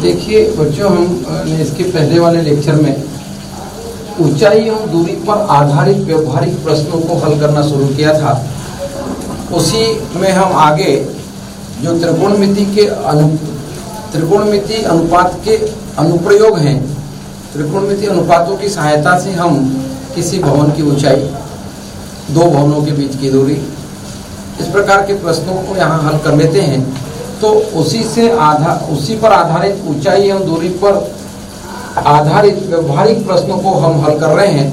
देखिए बच्चों, हमने इसके पहले वाले लेक्चर में ऊंचाई एवं दूरी पर आधारित व्यवहारिक प्रश्नों को हल करना शुरू किया था। उसी में हम आगे जो त्रिकोणमिति अनुपात के अनुप्रयोग हैं, त्रिकोणमिति अनुपातों की सहायता से हम किसी भवन की ऊंचाई, दो भवनों के बीच की दूरी, इस प्रकार के प्रश्नों को यहाँ हल कर लेते हैं। तो उसी पर आधारित ऊंचाई एवं दूरी पर आधारित व्यवहारिक प्रश्नों को हम हल कर रहे हैं।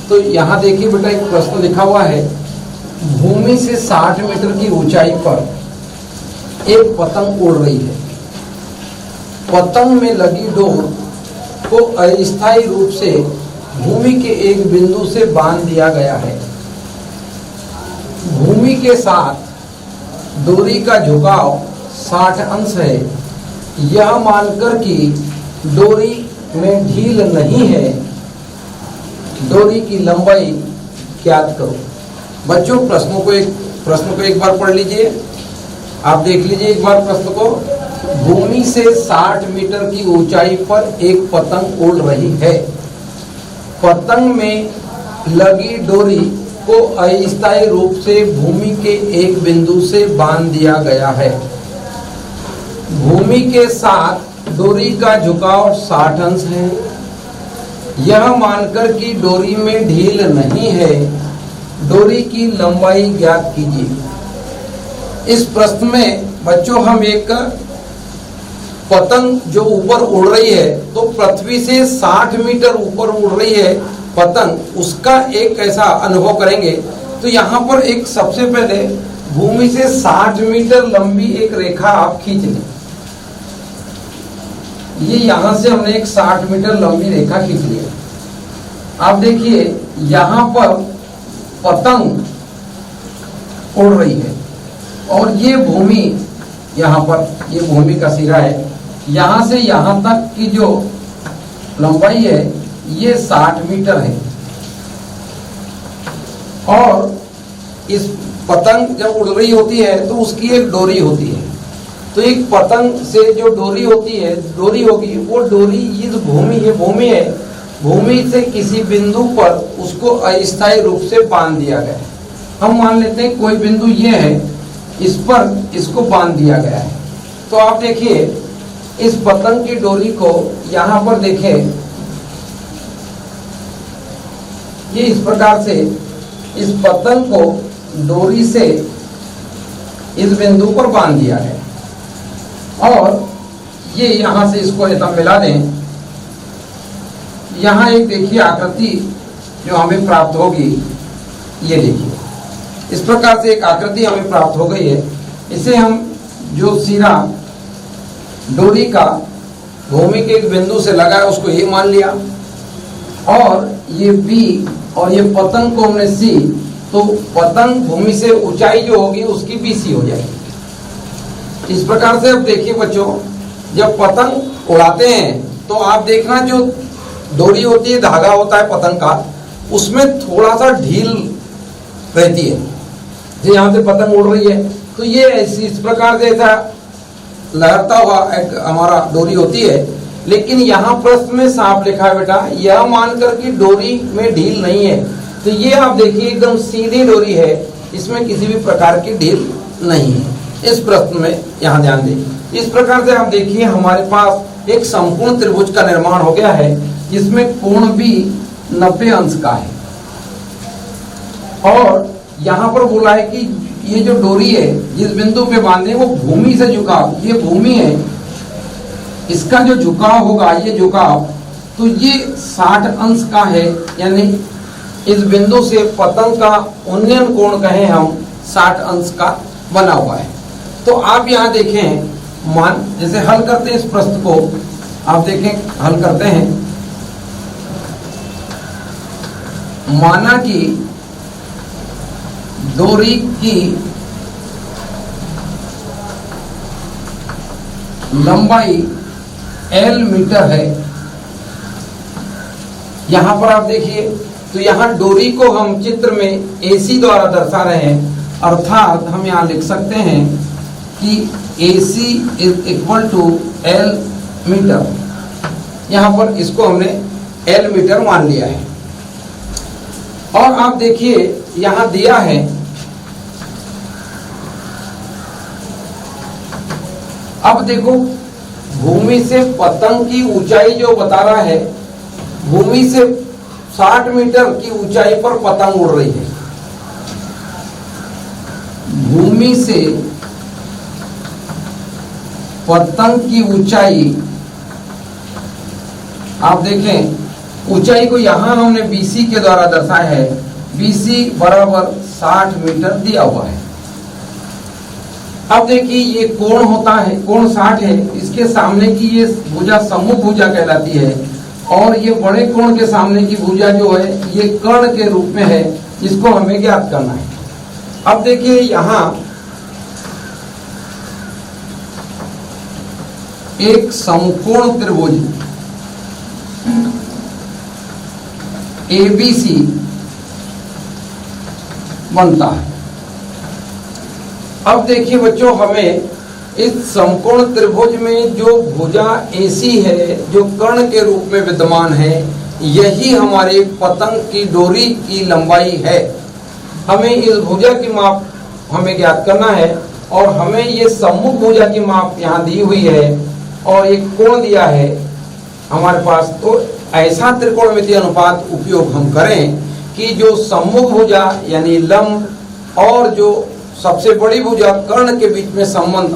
तो यहाँ देखिए बेटा, एक प्रश्न लिखा हुआ है, भूमि से 60 मीटर की ऊंचाई पर एक पतंग उड़ रही है। पतंग में लगी डोर को अस्थायी रूप से भूमि के एक बिंदु से बांध दिया गया है। भूमि के साथ डोरी का झुकाव 60 अंश है। यह मानकर कि डोरी में ढील नहीं है, डोरी की लंबाई ज्ञात करो। बच्चों, प्रश्न को एक बार पढ़ लीजिए, आप देख लीजिए एक बार प्रश्न को। भूमि से 60 मीटर की ऊंचाई पर एक पतंग उड़ रही है। पतंग में लगी डोरी को अस्थायी रूप से भूमि के एक बिंदु से बांध दिया गया है। भूमि के साथ डोरी का झुकाव 60 अंश है। यह मानकर कि डोरी में ढील नहीं है, डोरी की लंबाई ज्ञात कीजिए। इस प्रश्न में बच्चों हम एक पतंग जो ऊपर उड़ रही है, तो पृथ्वी से 60 मीटर ऊपर उड़ रही है पतंग, उसका एक ऐसा अनुभव करेंगे। तो यहाँ पर एक सबसे पहले भूमि से 60 मीटर लंबी एक रेखा आप खींच लें। ये यहां से हमने एक 60 मीटर लंबी रेखा खींच लिया। आप देखिए यहां पर पतंग उड़ रही है और ये भूमि, यहां पर ये भूमि का सिरा है। यहां से यहां तक की जो लंबाई है ये 60 मीटर है। और इस पतंग जब उड़ रही होती है तो उसकी एक डोरी होती है। तो एक पतंग से जो डोरी होती है, डोरी होगी, वो डोरी इस भूमि, ये भूमि है, भूमि से किसी बिंदु पर उसको अस्थायी रूप से बांध दिया गया है। हम मान लेते हैं कोई बिंदु ये है, इस पर इसको बांध दिया गया है। तो आप देखिए इस पतंग की डोरी को यहाँ पर देखें, ये इस प्रकार से इस पतंग को डोरी से इस बिंदु पर बांध दिया है। और ये यहां से इसको ऐसा मिला दें। यहां एक देखिए आकृति जो हमें प्राप्त होगी, ये देखिए इस प्रकार से एक आकृति हमें प्राप्त हो गई है। इसे हम जो सिरा डोरी का भूमि के एक बिंदु से लगा है उसको ये मान लिया, और ये बी और ये पतंग को हमने सी, तो पतंग भूमि से ऊंचाई जो होगी उसकी बी सी हो जाएगी। इस प्रकार से अब देखिए बच्चों, जब पतंग उड़ाते हैं तो आप देखना जो डोरी होती है, धागा होता है पतंग का, उसमें थोड़ा सा ढील रहती है। जो यहाँ से पतंग उड़ रही है तो ये ऐसी इस प्रकार से ऐसा लहरता हुआ एक हमारा डोरी होती है। लेकिन यहाँ प्रश्न में साफ लिखा है बेटा, यह मानकर कि डोरी में ढील नहीं है। तो ये आप देखिए एकदम सीधी डोरी है, इसमें किसी भी प्रकार की ढील नहीं है। इस प्रश्न में यहाँ ध्यान दें। इस प्रकार से आप देखिए हमारे पास एक संपूर्ण त्रिभुज का निर्माण हो गया है, जिसमें कोण भी 90 अंश का है। और यहाँ पर बोला है कि ये जो डोरी है जिस बिंदु पे बांधे वो भूमि से झुकाव, ये भूमि है, इसका जो झुकाव होगा, ये झुकाव, तो ये 60 अंश का है। यानी इस बिंदु से पतंग का उन्नयन कोण कहें हम 60 अंश का बना हुआ है। तो आप यहाँ देखें, मान जैसे हल करते हैं इस प्रश्न को, आप देखें हल करते हैं। माना कि डोरी की लंबाई L मीटर है। यहां पर आप देखिए, तो यहां डोरी को हम चित्र में AC द्वारा दर्शा रहे हैं, अर्थात हम यहां लिख सकते हैं कि AC is equal to L metre, यहाँ पर इसको हमने L मीटर मान लिया है। और आप देखिए यहाँ दिया है अब देखो भूमि से पतंग की ऊंचाई जो बता रहा है, भूमि से 60 मीटर की ऊंचाई पर पतंग उड़ रही है। भूमि से पतंग की ऊंचाई आप देखें, ऊंचाई को यहां हमने BC के द्वारा दर्शाया है। BC बराबर 60 मीटर दिया हुआ है। अब देखिए ये कोण होता है, कोण 60 है, इसके सामने की ये भुजा सम्मुख भुजा कहलाती है, और ये बड़े कोण के सामने की भुजा जो है ये कर्ण के रूप में है, जिसको हमें ज्ञात करना है। अब देखिए यहां एक समकोण त्रिभुज ABC बनता है। अब देखिए बच्चों, हमें इस समकोण त्रिभुज में जो भुजा AC है, जो कर्ण के रूप में विद्यमान है, यही हमारे पतंग की डोरी की लंबाई है। हमें इस भुजा की माप हमें ज्ञात करना है, और हमें ये सम्मुख भुजा की माप यहाँ दी हुई है, और एक कोण दिया है हमारे पास। तो ऐसा त्रिकोणमितीय अनुपात उपयोग हम करें कि जो सम्मुख भुजा यानी लंब और जो सबसे बड़ी भुजा कर्ण के बीच में संबंध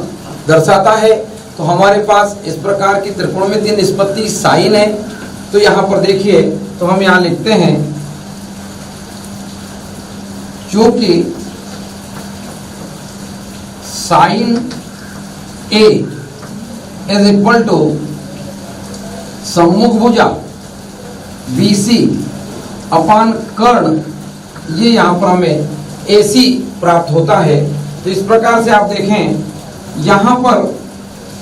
दर्शाता है। तो हमारे पास इस प्रकार की त्रिकोणमितीय निष्पत्ति साइन है। तो यहाँ पर देखिए, तो हम यहाँ लिखते हैं चूंकि sine A is equal to सम्मुख भुजा BC अपान कर्ण, ये यहाँ पर हमें AC प्राप्त होता है। तो इस प्रकार से आप देखें यहाँ पर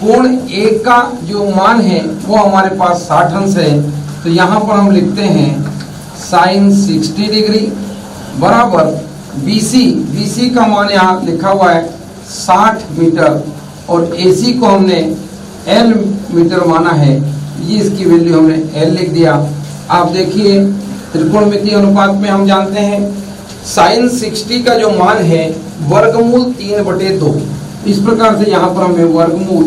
कोण A का जो मान है वो हमारे पास 60 अंश है। तो यहाँ पर हम लिखते हैं साइन 60 डिग्री बराबर BC का मान यहाँ लिखा हुआ है 60 मीटर, और AC को हमने L मीटर माना है, ये इसकी वैल्यू हमने L लिख दिया। आप देखिए त्रिकोणमितीय अनुपात में हम जानते हैं साइन 60 का जो मान है वर्गमूल 3/2। इस प्रकार से यहाँ पर हमें वर्गमूल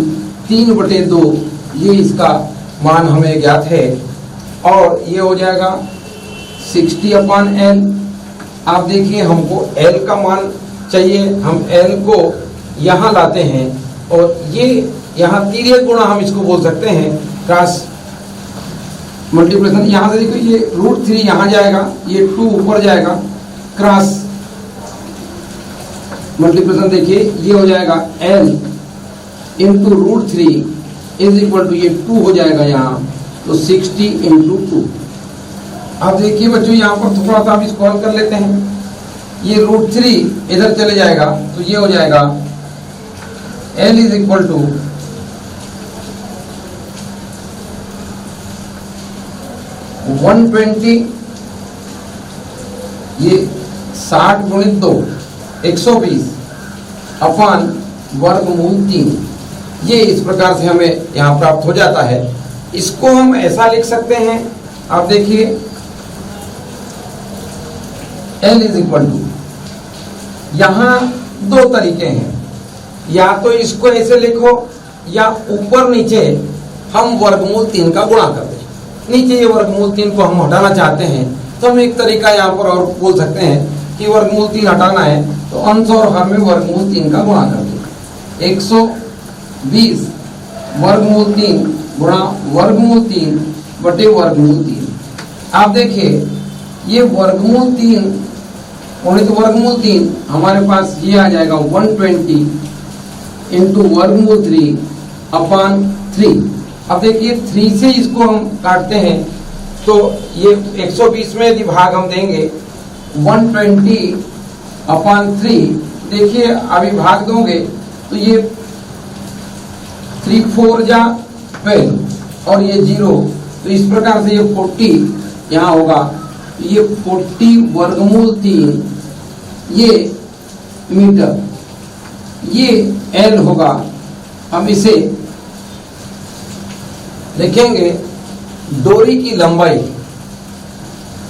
3/2 ये इसका मान हमें ज्ञात है, और ये हो जाएगा 60/L। आप देखिए हमको L का मान चाहिए, हम L को यहाँ लाते हैं, और ये यहाँ तिर्यक गुणा हम इसको बोल सकते हैं, क्रॉस मल्टीप्लिकेशन। यहाँ से देखो ये √3 यहाँ जाएगा, ये 2 ऊपर जाएगा, क्रॉस मल्टीप्लिकेशन देखिए ये हो जाएगा L into √3 is equal to ये 2 हो जाएगा यहाँ, तो 60 इंटू 2। अब देखिए बच्चों यहाँ पर थोड़ा सा आप इसको हल कर लेते हैं, ये √3 इधर चले जाएगा, तो ये हो जाएगा L इज इक्वल टू 120, ये 60 गुणित 2 120 अपान वर्गमूल 3। ये इस प्रकार से हमें यहाँ प्राप्त हो जाता है। इसको हम ऐसा लिख सकते हैं, आप देखिए L इज इक्वल टू, यहाँ 2 तरीके हैं, या तो इसको ऐसे लिखो, या ऊपर नीचे हम वर्गमूल 3 का गुणा कर दें। नीचे ये वर्गमूल 3 को हम हटाना चाहते हैं, तो हम एक तरीका यहाँ पर और बोल सकते हैं कि वर्गमूल 3 हटाना है तो अंश और हर में वर्गमूल 3 का गुणा कर दो। 120 वर्गमूल 3 गुणा वर्गमूल 3 बटे वर्गमूल 3। आप देखिए ये वर्गमूल 3 गुणित वर्गमूल 3 हमारे पास ये आ जाएगा 120 इंटू वर्गमूल 3 अपान 3। अब देखिए 3 से इसको हम काटते हैं, तो ये 120 में यदि भाग हम देंगे 120 अपान 3, देखिए अभी भाग दोगे तो ये 3 4 जा 12 और ये 0, तो इस प्रकार से ये 40 यहाँ होगा। तो ये 40 वर्गमूल 3 ये मीटर, ये L होगा। हम इसे लिखेंगे डोरी की लंबाई,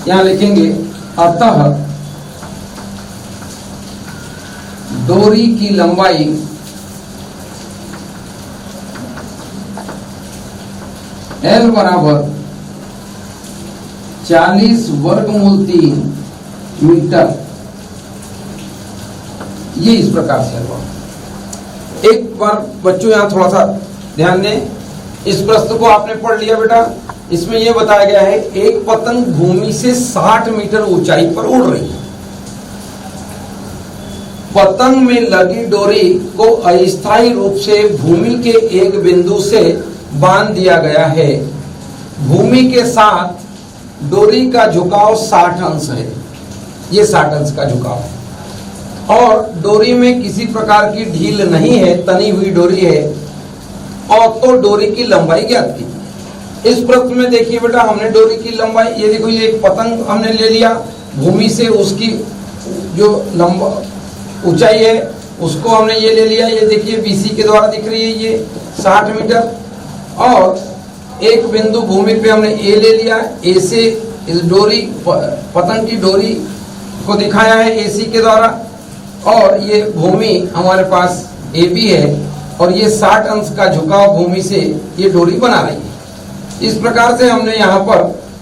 यहां लिखेंगे अतः डोरी की लंबाई L बराबर 40 वर्गमूल 3 मीटर। ये इस प्रकार से होगा। एक बार बच्चों यहां थोड़ा सा ध्यान दें, इस प्रश्न को आपने पढ़ लिया बेटा। इसमें यह बताया गया है एक पतंग भूमि से 60 मीटर ऊंचाई पर उड़ रही है। पतंग में लगी डोरी को अस्थायी रूप से भूमि के एक बिंदु से बांध दिया गया है। भूमि के साथ डोरी का झुकाव 60 अंश है। ये 60 अंश का झुकाव है और डोरी में किसी प्रकार की ढील नहीं है, तनी हुई डोरी है। और तो डोरी की लंबाई ज्ञात की। इस प्रश्न में देखिए बेटा, हमने डोरी की लंबाई, ये देखो, ये एक पतंग हमने ले लिया, भूमि से उसकी जो लंबा ऊंचाई है उसको हमने ये ले लिया। ये देखिए BC के द्वारा दिख रही है ये 60 मीटर। और एक बिंदु भूमि पे हमने A ले लिया। A से इस डोरी, पतंग की डोरी को दिखाया है AC के द्वारा। और ये भूमि हमारे पास AB है और ये 60 अंश का झुकाव भूमि से ये डोरी बना रही है। इस प्रकार से हमने यहाँ पर,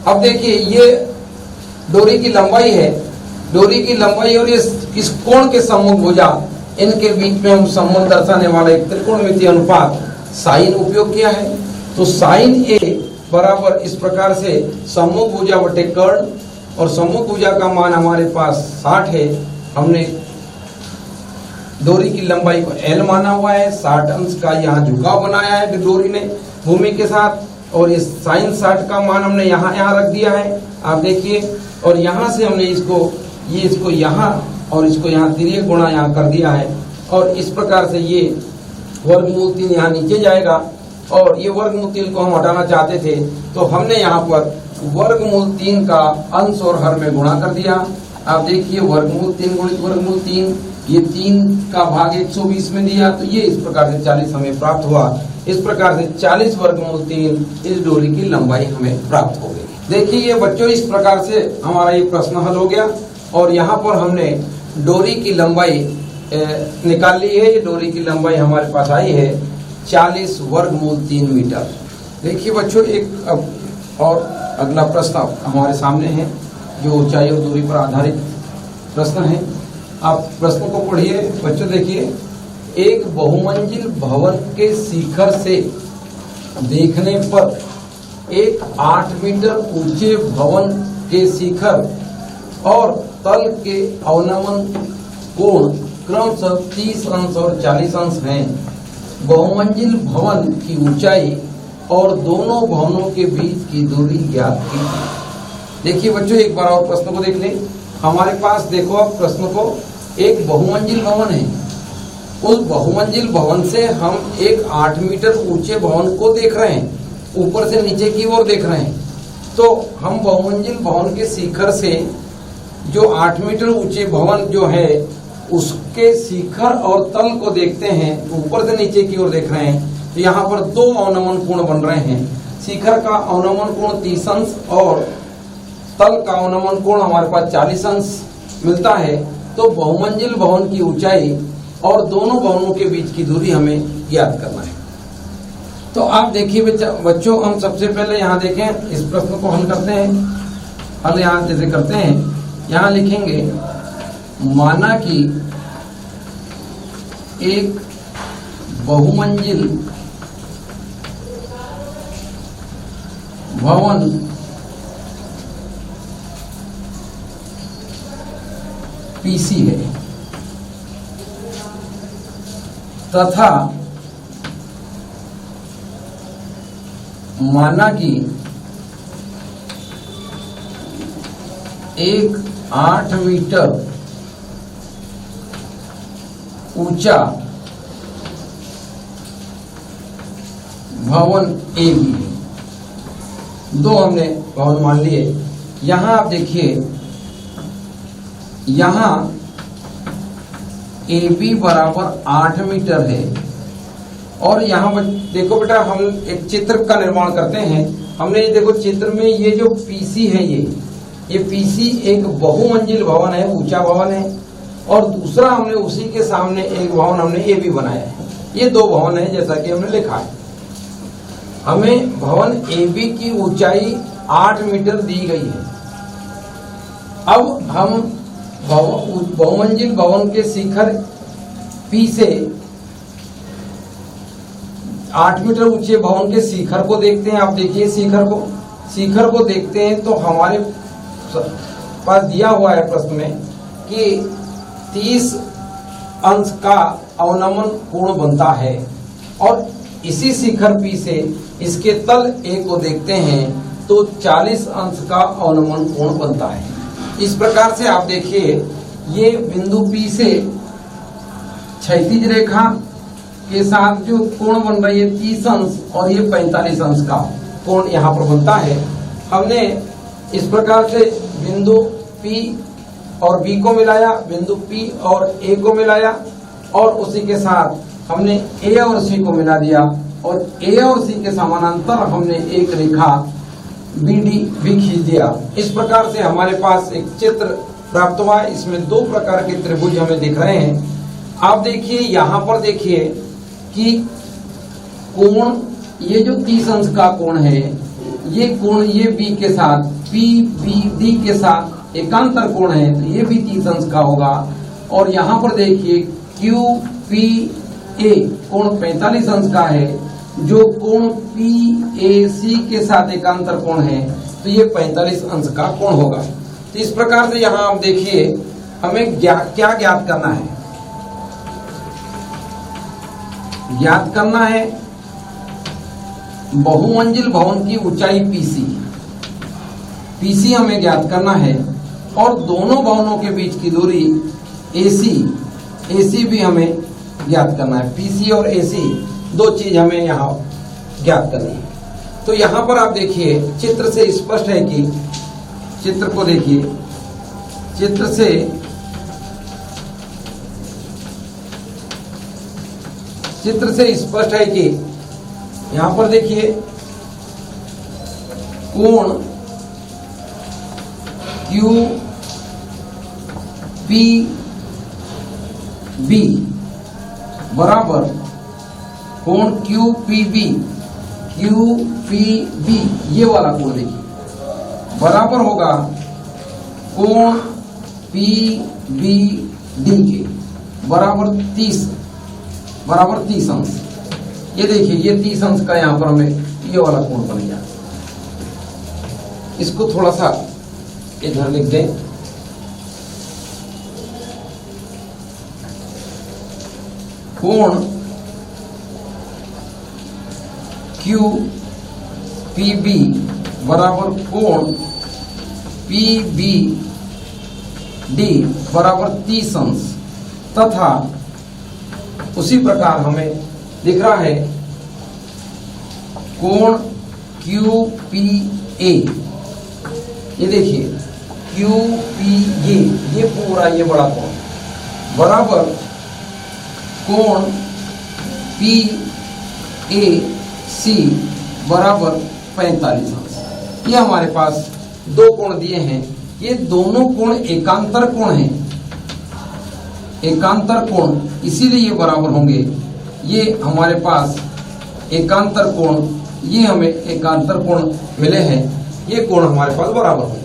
अब देखिए ये डोरी की लंबाई है, डोरी की लंबाई और ये इस कोण के सम्मुख भुजा, इनके बीच में हम संबंध दर्शाने वाला एक त्रिकोणमितीय अनुपात साइन उपयोग किया है। तो साइन A बराबर इस प्रकार से सम्मुख भुजा बटे कर्ण, और सम्मुख भुजा का मान हमारे पास 60 है। हमने डोरी की लंबाई को L माना हुआ है, 60 अंश का यहाँ झुकाव बनाया है डोरी ने भूमि के साथ, और इस साइन 60 का मान हमने यहाँ रख दिया है, आप देखिए। और यहाँ से हमने इसको यहाँ और इसको यहाँ तिर्यक गुणा यहाँ कर दिया है। और इस प्रकार से ये वर्गमूल 3 यहाँ नीचे जाएगा। और ये वर्गमूल 3 को हम हटाना चाहते थे, तो हमने यहाँ पर वर्गमूल 3 का अंश और हर में गुणा कर दिया। आप देखिए वर्गमूल 3 गुणित वर्गमूल 3, ये 3 का भाग 120 में दिया, तो ये इस प्रकार से 40 हमें प्राप्त हुआ। इस प्रकार से 40 वर्गमूल 3 इस डोरी की लंबाई हमें प्राप्त हो गई। देखिए ये बच्चों, इस प्रकार से हमारा ये प्रश्न हल हो गया। और यहाँ पर हमने डोरी की लंबाई निकाल ली है। ये डोरी की लंबाई हमारे पास आई है 40 वर्गमूल 3 मीटर। देखिए बच्चों, एक अब और अगला प्रश्न हमारे सामने है, जो ऊंचाई और दूरी पर आधारित प्रश्न है। आप प्रश्न को पढ़िए बच्चों। देखिए, एक बहुमंजिल भवन के शिखर से देखने पर एक 8 मीटर ऊंचे भवन के शिखर और तल के अवनमन कोण क्रमशः 30 अंश और 40 अंश हैं। बहुमंजिल भवन की ऊंचाई और दोनों भवनों के बीच की दूरी ज्ञात कीजिए। देखिए बच्चों, एक बार और प्रश्न को देख लें। हमारे पास देखो, अब प्रश्न को, एक बहुमंजिल भवन है, उस बहुमंजिल भवन से हम एक 8 मीटर ऊंचे भवन को देख रहे हैं, ऊपर से नीचे की ओर देख रहे हैं। तो हम बहुमंजिल भवन के शिखर से जो 8 मीटर ऊंचे भवन जो है उसके शिखर और तल को देखते हैं, ऊपर से नीचे की ओर देख रहे हैं। तो यहाँ पर 2 अवनमन कोण बन रहे हैं। शिखर का अवनमन कोण 30 अंश और तल का अवनमन कोण हमारे पास 40 अंश मिलता है। तो बहुमंजिल भवन की ऊंचाई और दोनों भवनों के बीच की दूरी हमें ज्ञात करना है। तो आप देखिए बच्चों, हम सबसे पहले यहाँ देखें, इस प्रश्न को हल करते हैं। हल यहाँ जैसे करते हैं, यहाँ लिखेंगे, माना कि एक बहुमंजिल भवन PC है तथा माना कि एक 8 मीटर ऊंचा भवन AB है। 2 हमने भवन मान लिए। यहां आप देखिए, यहां AB बराबर 8 मीटर है और यहाँ देखो बेटा, हम एक चित्र का निर्माण करते हैं। हमने देखो चित्र में ये जो पीसी है, ये पीसी एक बहुमंजिल भवन है, ऊंचा भवन है, और दूसरा हमने उसी के सामने एक भवन हमने ये भी बनाया है। ये दो भवन है जैसा कि हमने लिखा है। हमें भवन AB की ऊंचाई 8 मीटर दी गई है। अब हम बहुमंजिल भवन के शिखर P से 8 मीटर ऊंचे भवन के शिखर को देखते हैं। आप देखिए शिखर को देखते हैं तो हमारे पास दिया हुआ है प्रश्न में कि 30 अंश का अवनमन कोण बनता है, और इसी शिखर P से इसके तल A को देखते हैं तो 40 अंश का अवनमन कोण बनता है। इस प्रकार से आप देखिए, ये बिंदु P से क्षैतिज रेखा के साथ जो कोण बन रही है 30 अंश और ये 45 अंश का कोण यहाँ पर बनता है। हमने इस प्रकार से बिंदु P और B को मिलाया, बिंदु P और A को मिलाया, और उसी के साथ हमने A और C को मिला दिया, और A और C के समानांतर हमने एक रेखा BD भी खींच दिया। इस प्रकार से हमारे पास एक चित्र प्राप्त हुआ। इसमें दो प्रकार के त्रिभुज हमें दिख रहे हैं। आप देखिए, यहाँ पर देखिए कि कोण, ये जो 30 अंश का कोण है, ये कोण ये B के साथ PBD के साथ एकांतर कोण है, तो ये भी 30 अंश का होगा। और यहाँ पर देखिए QPA कोण 45 अंश का है, जो कोण PAC के साथ एकांतर कोण है, तो ये 45 अंश का कोण होगा। तो इस प्रकार से यहाँ आप देखिए, हमें क्या ज्ञात करना है? ज्ञात करना है बहुमंजिल भवन की ऊंचाई PC हमें ज्ञात करना है, और दोनों भवनों के बीच की दूरी AC भी हमें ज्ञात करना है। PC और AC दो चीज हमें यहाँ ज्ञात करनी है। तो यहाँ पर आप देखिए, चित्र से स्पष्ट है कि, चित्र को देखिए, चित्र से स्पष्ट है कि यहाँ पर देखिए कोण QPB बराबर कोण QPB ये वाला कोण देखिए बराबर होगा कोण PBD के बराबर 30 अंश। ये देखिए, ये 30 अंश का यहाँ पर हमें ये वाला कोण बन गया। इसको थोड़ा सा इधर लिख दें। कोण QPB बराबर कोण PBD बराबर 30 अंश, तथा उसी प्रकार हमें दिख रहा है कोण QPA। ये देखिए QPA, ये पूरा ये बड़ा कोण बराबर कोण PAC बराबर 45 अंश। ये हमारे पास दो कोण दिए हैं। ये दोनों कोण एकांतर कोण हैं, एकांतर कोण, इसीलिए ये बराबर होंगे। ये हमारे पास एकांतर कोण, ये हमें एकांतर कोण मिले हैं, ये कोण हमारे पास बराबर होंगे।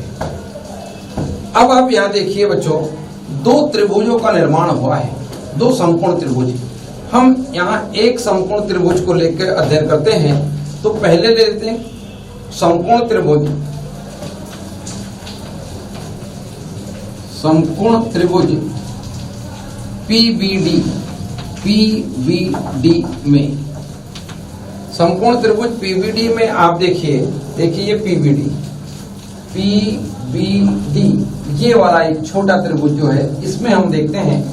अब आप यहाँ देखिए बच्चों, दो त्रिभुजों का निर्माण हुआ है, दो समकोण त्रिभुज। हम यहाँ एक समकोण त्रिभुज को लेकर अध्ययन करते हैं। तो पहले ले लेते हैं समकोण त्रिभुज। समकोण त्रिभुज PBD में, समकोण त्रिभुज PBD में आप देखिए ये PBD ये वाला एक छोटा त्रिभुज जो है, इसमें हम देखते हैं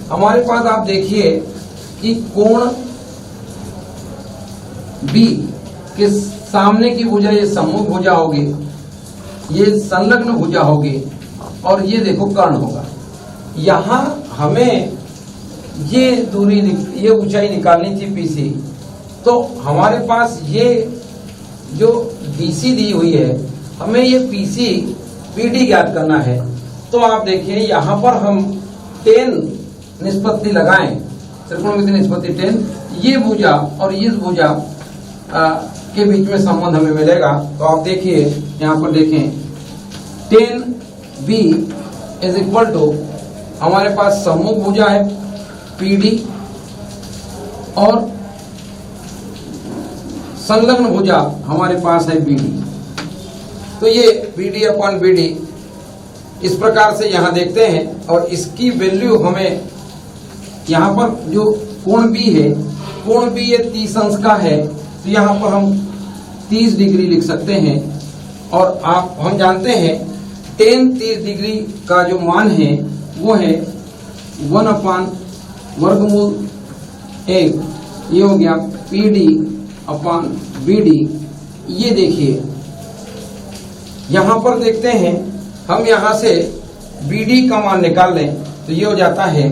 हमारे पास आप देखिए कि कोण B के सामने की भुजा ये सम्मुख भुजा होगी, ये संलग्न भुजा होगी, और ये देखो कर्ण होगा। यहाँ हमें ये दूरी, ये ऊंचाई निकालनी थी PC, तो हमारे पास ये जो डीसी दी हुई है, हमें ये पीसी पीडी ज्ञात करना है। तो आप देखिए यहाँ पर हम 10 निष्पत्ति लगाएं, त्रिकोणमिति निष्पत्ति 10, ये भुजा और इस भुजा के बीच में संबंध हमें मिलेगा। तो आप देखिए यहाँ पर देखें 10b इज इक्वल टू, हमारे पास सम्मुख भुजा है पीडी और संलग्न भुजा हमारे पास है बीडी। तो ये बीडी अपॉन बीडी इस प्रकार से यहाँ देखते हैं, और इसकी वैल्यू हमें यहाँ पर जो कोण बी है, कोण बी ये 30 अंश का है, तो यहाँ पर हम 30 डिग्री लिख सकते हैं। और हम जानते हैं 30 डिग्री का जो मान है वो है 1/वर्गमूल 1, ये हो गया पीडी अपॉन बीडी। ये देखिए यहाँ पर देखते हैं, हम यहाँ से बीडी का मान निकाल लें तो ये हो जाता है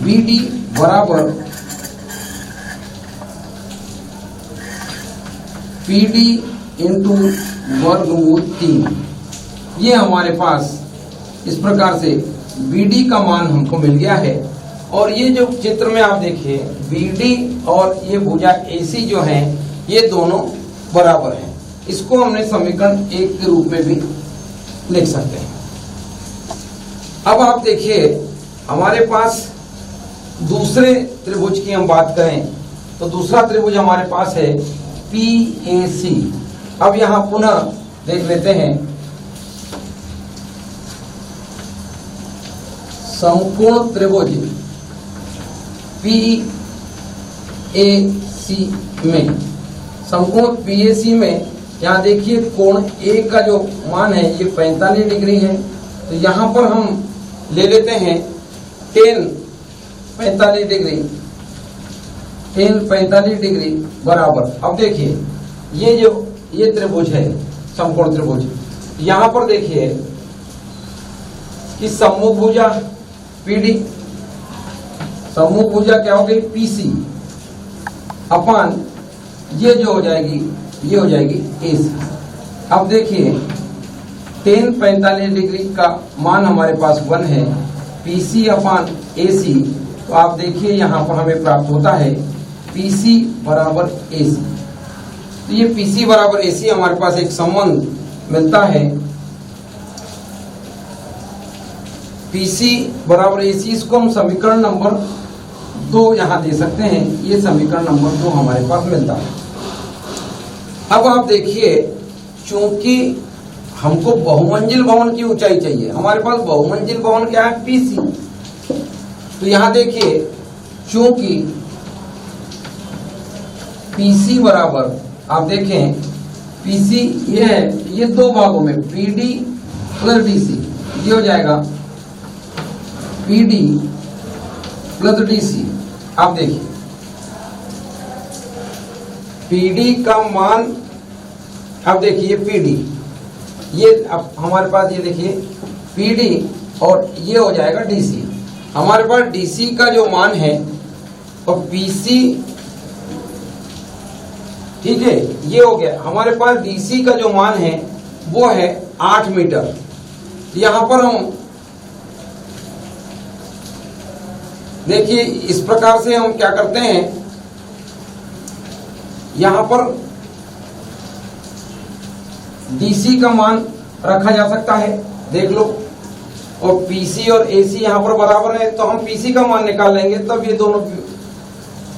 बीडी बराबर पीडी इंटू वर्गमूल 3। ये हमारे पास इस प्रकार से बीडी का मान हमको मिल गया है। और ये जो चित्र में आप देखिए बीडी और ये भुजा एसी जो है ये दोनों बराबर हैं। इसको हमने समीकरण 1 के रूप में भी लिख सकते हैं। अब आप देखिए हमारे पास दूसरे त्रिभुज की हम बात करें तो दूसरा त्रिभुज हमारे पास है PAC। अब यहां पुनः देख लेते हैं समकोण त्रिभुज PAC में, समकोण PAC में यहाँ देखिए कोण A का जो मान है ये 45 डिग्री है। तो यहाँ पर हम ले लेते हैं 10 45 डिग्री बराबर। अब देखिए ये त्रिभुज है समकोण त्रिभुज। यहाँ पर देखिए कि सम्मुख भुजा PD, सम्मुख भुजा क्या हो गई PC अपान ये जो हो जाएगी ये हो जाएगी AC। अब देखिए 10 45 डिग्री का मान हमारे पास 1 है, PC अपान AC। तो आप देखिए यहाँ पर हमें प्राप्त होता है PC बराबर AC। तो ये PC बराबर AC हमारे पास एक संबंध मिलता है, PC बराबर AC। इसको हम समीकरण नंबर 2 यहाँ दे सकते हैं। ये समीकरण नंबर 2 हमारे पास मिलता है। अब आप देखिए चूंकि हमको बहुमंजिल भवन की ऊंचाई चाहिए, हमारे पास बहुमंजिल भवन क्या है PC। तो यहाँ देखिए चूंकि PC बराबर आप देखें PC ये है, ये 2 भागों में PD प्लस DC, ये हो जाएगा PD प्लस DC। आप देखिए PD का मान, अब देखिए PD ये अब हमारे पास ये देखिए PD और ये हो जाएगा DC। हमारे पास DC का जो मान है और PC, ठीक है, ये हो गया। हमारे पास DC का जो मान है वो है 8 मीटर। यहां पर हम देखिए इस प्रकार से हम क्या करते हैं, यहां पर DC का मान रखा जा सकता है, देख लो, और PC और AC यहां पर बराबर है तो हम PC का मान निकाल लेंगे, तब ये दोनों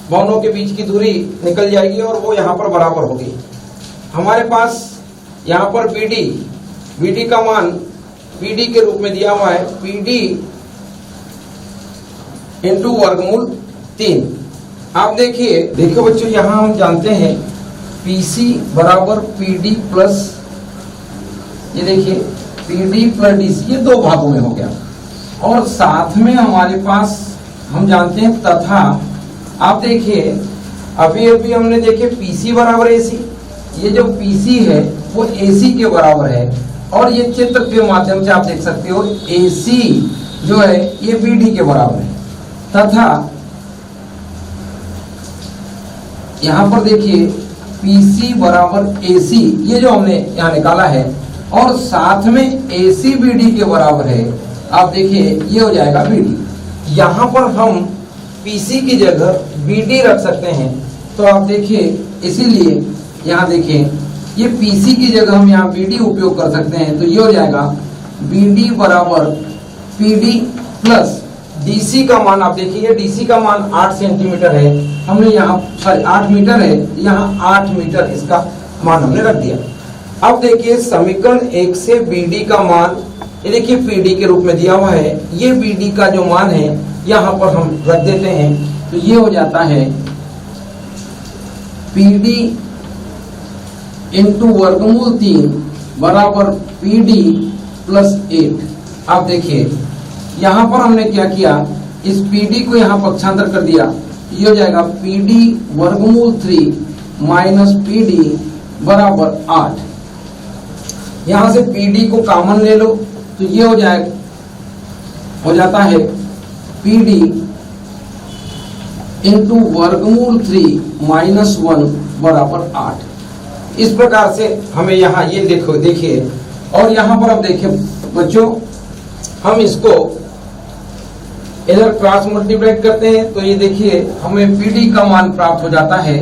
भवनों के बीच की दूरी निकल जाएगी और वो यहां पर बराबर होगी। हमारे पास यहां पर BD का मान PD के रूप में दिया हुआ है, PD इंटू वर्गमूल 3। आप देखिए बच्चों यहां हम जानते हैं PC बराबर PD प्लस, ये देखिए PD प्लस DC, ये 2 भागों में हो गया। और साथ में हमारे पास हम जानते हैं तथा, आप देखिए अभी हमने देखे PC बराबर AC, ये जो PC है वो AC के बराबर है। और ये चित्र के माध्यम से आप देख सकते हो AC जो है ये BD के बराबर है, तथा यहाँ पर देखिए PC बराबर AC, ये जो हमने यहाँ निकाला है, और साथ में AC BD के बराबर है। आप देखिए ये हो जाएगा BD। यहाँ पर हम PC की जगह BD रख सकते हैं, तो आप देखिए इसीलिए यहाँ देखिए ये PC की जगह हम यहाँ BD उपयोग कर सकते हैं, तो ये हो जाएगा BD बराबर PD प्लस DC का मान, आप देखिए DC का मान 8 सेंटीमीटर है, हमने यहाँ 8 मीटर है, यहाँ 8 मीटर इसका मान हमने रख दिया। अब देखिए समीकरण 1 से BD का मान, ये देखिए PD के रूप में दिया हुआ है, ये BD का जो मान है यहाँ पर हम रख देते हैं, तो ये हो जाता है PD इंटू वर्गमूल 3 बराबर PD प्लस 8। आप देखिए यहाँ पर हमने क्या किया, इस PD को यहाँ पक्षांतर कर दिया, ये हो जाएगा PD वर्गमूल 3 माइनस PD बराबर 8। यहाँ से PD को कॉमन ले लो, तो ये हो जाता है PD इंटू वर्गमूल 3 माइनस 1 बराबर 8। इस प्रकार से हमें यहाँ ये देखिए, और यहाँ पर अब देखिए बच्चों, हम इसको इधर क्रॉस मल्टीप्लाई करते हैं, तो ये देखिए हमें PD का मान प्राप्त हो जाता है,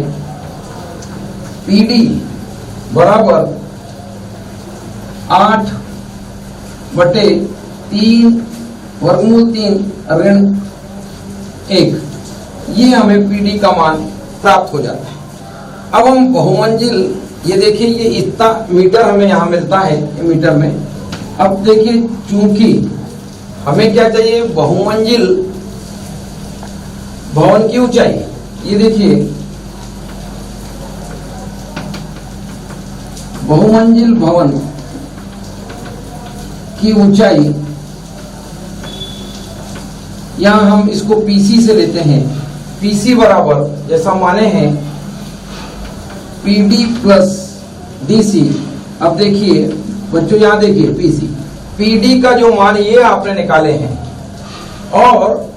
PD बराबर 8/3 वर्गमूल 3 ऋण 1, ये हमें PD का मान प्राप्त हो जाता है। अब हम बहुमंजिल, ये देखिए ये इतना मीटर हमें यहाँ मिलता है, ये मीटर में। अब देखिए चूंकि हमें क्या चाहिए, बहुमंजिल भवन की ऊंचाई, ये देखिए बहुमंजिल भवन की ऊंचाई, यहां हम इसको PC से लेते हैं, PC बराबर जैसा माने हैं PD प्लस DC। अब देखिए बच्चों यहाँ देखिए PD का जो मान ये आपने निकाले हैं, और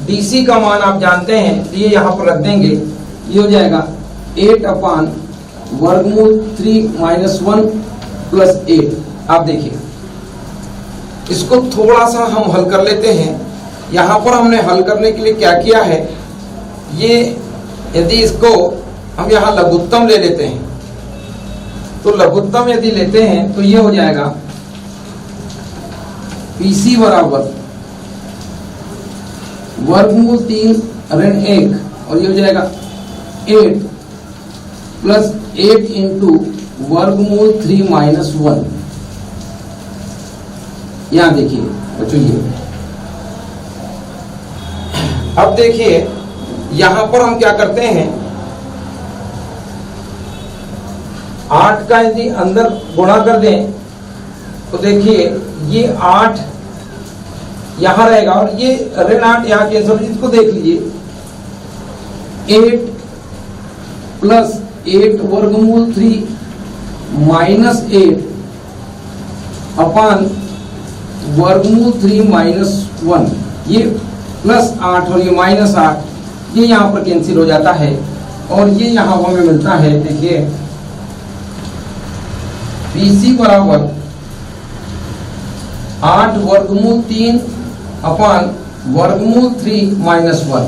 DC का मान आप जानते हैं, तो ये यहाँ पर रख देंगे, ये हो जाएगा 8 वर्गमूल 3 माइनस 1 प्लस 8। आप देखिए इसको थोड़ा सा हम हल कर लेते हैं। यहाँ पर हमने हल करने के लिए क्या किया है, ये यदि इसको हम यहाँ लघुत्तम ले लेते हैं, तो लघुत्तम यदि लेते हैं तो ये हो जाएगा PC बराबर वर्गमूल 3 ऋण 1, और ये हो जाएगा 8 प्लस 8 इंटू वर्गमूल 3 माइनस 1। यहां देखिए बच्चों, ये अब देखिए यहां पर हम क्या करते हैं, 8 का यदि अंदर गुणा कर दें तो देखिए ये 8 यहां रहेगा, और ये ऋण 8 यहां कैंसिल, इसको देख लीजिए 8 प्लस 8 वर्गमूल 3 माइनस 8 अपान वर्गमूल 3 माइनस 1, ये प्लस 8 और ये माइनस 8, ये यहाँ पर कैंसिल हो जाता है, और ये यहाँ हमें मिलता है, देखिए PC बराबर 8 वर्गमूल 3 अपान वर्गमूल 3 माइनस 1।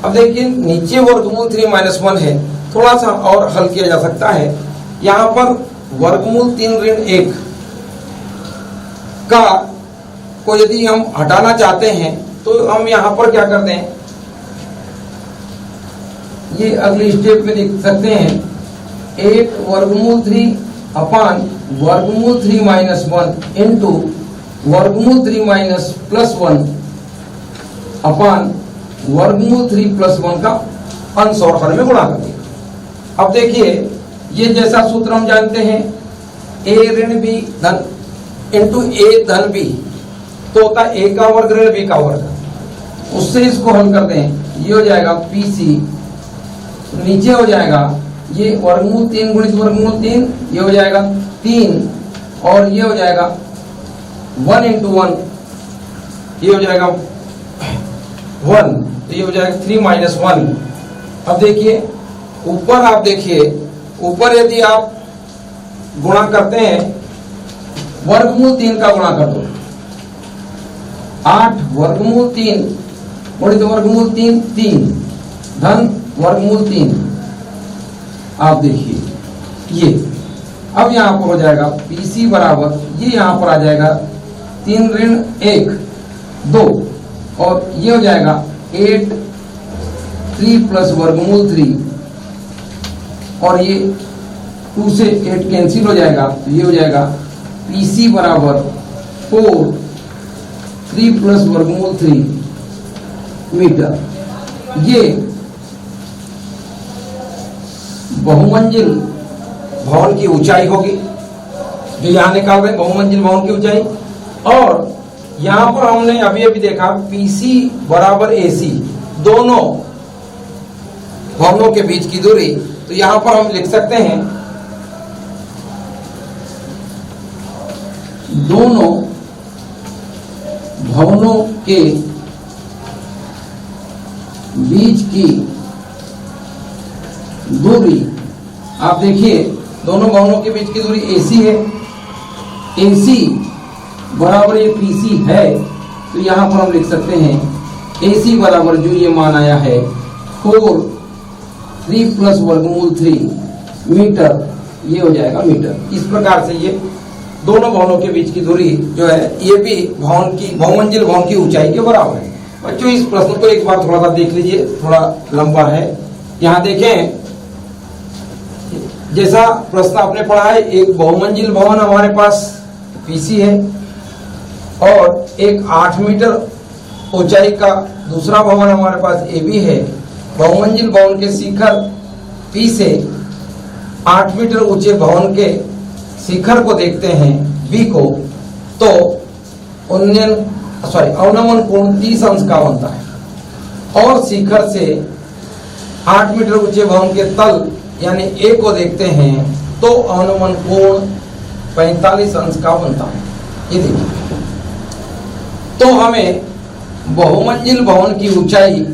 अब देखिए नीचे वर्गमूल 3 माइनस 1 है, थोड़ा सा और हल किया जा सकता है। यहाँ पर वर्गमूल 3 ऋण 1 का को यदि हम हटाना चाहते हैं तो हम यहाँ पर क्या करते हैं, ये अगली स्टेप में लिख सकते हैं 8 वर्गमूल 3 अपान वर्गमूल 3 माइनस 1 इंटू वर्गमूल 3 माइनस प्लस 1 अपान वर्गमूल 3 प्लस 1 का अंश और हर में गुणा कर दिया। अब देखिए ये जैसा सूत्र हम जानते हैं, a ऋण b धन इंटू a धन b, तो होता है a का वर्ग ऋण b का वर्ग, उससे इसको हल कर दें, ये हो जाएगा PC, नीचे हो जाएगा ये वर्गमूल 3 गुणित वर्गमूल 3, ये हो जाएगा 3, और ये हो जाएगा 1 इंटू 1, ये हो जाएगा 1, तो ये हो जाएगा 3 माइनस 1। अब देखिए ऊपर आप देखिए, ऊपर यदि आप गुणा करते हैं, वर्गमूल 3 का गुणा कर दो, 8 वर्गमूल 3 गुणित वर्गमूल 3 3 धन वर्गमूल 3। आप देखिए ये अब यहां पर हो जाएगा PC बराबर, ये यहां पर आ जाएगा 3 ऋण 1 2, और ये हो जाएगा 8 3 प्लस वर्गमूल 3, और ये 2 से 8 कैंसिल हो जाएगा, तो ये हो जाएगा PC बराबर 4 3 प्लस वर्गमूल 3 मीटर। ये बहुमंजिल भवन की ऊंचाई होगी जो यहां निकाल रहे हैं, बहुमंजिल भवन की ऊंचाई। और यहां पर हमने अभी अभी देखा PC बराबर AC, दोनों भवनों के बीच की दूरी, तो यहां पर हम लिख सकते हैं दोनों भवनों के बीच की दूरी, आप देखिए दोनों भवनों के बीच की दूरी AC है, AC बराबर ये PC है, तो यहां पर हम लिख सकते हैं AC बराबर जो ये मान आया है 4 3 प्लस वर्गमूल 3 मीटर, ये हो जाएगा मीटर। इस प्रकार से ये दोनों भवनों के बीच की दूरी जो है ये भी भवन की बहुमंजिल भवन की ऊंचाई के बराबर है। बच्चों इस प्रश्न को एक बार थोड़ा सा देख लीजिए, थोड़ा लंबा है। यहाँ देखें, जैसा प्रश्न आपने पढ़ा है, एक बहुमंजिल भवन हमारे पास PC है और एक 8 मीटर ऊंचाई का दूसरा भवन हमारे पास AB है। बहुमंजिल भवन के शिखर P से 8 मीटर ऊंचे भवन के शिखर को देखते हैं B को, तो अवनमन कोण 30 अंश का बनता है। और शिखर से 8 मीटर ऊंचे भवन के तल यानी A को देखते हैं तो अवनमन कोण 45 अंश का बनता है। ये देखिए, तो हमें बहुमंजिल भवन की ऊंचाई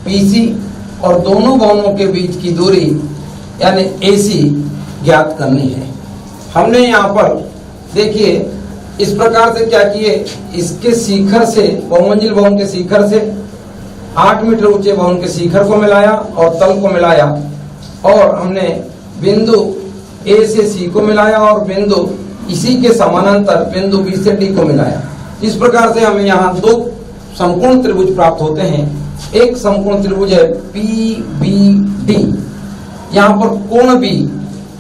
PC और दोनों भवनों के बीच की दूरी यानी AC ज्ञात करनी है। हमने यहाँ पर देखिए इस प्रकार से क्या किए, इसके शिखर से, बहुमंजिल भवन के शिखर से 8 मीटर ऊंचे भवन के शिखर को मिलाया और तल को मिलाया, और हमने बिंदु A से C को मिलाया और बिंदु इसी के समानांतर बिंदु B से D को मिलाया। इस प्रकार से हमें यहाँ 2 समकोण त्रिभुज प्राप्त होते हैं। एक समकोण त्रिभुज है PBD, यहाँ पर कोण B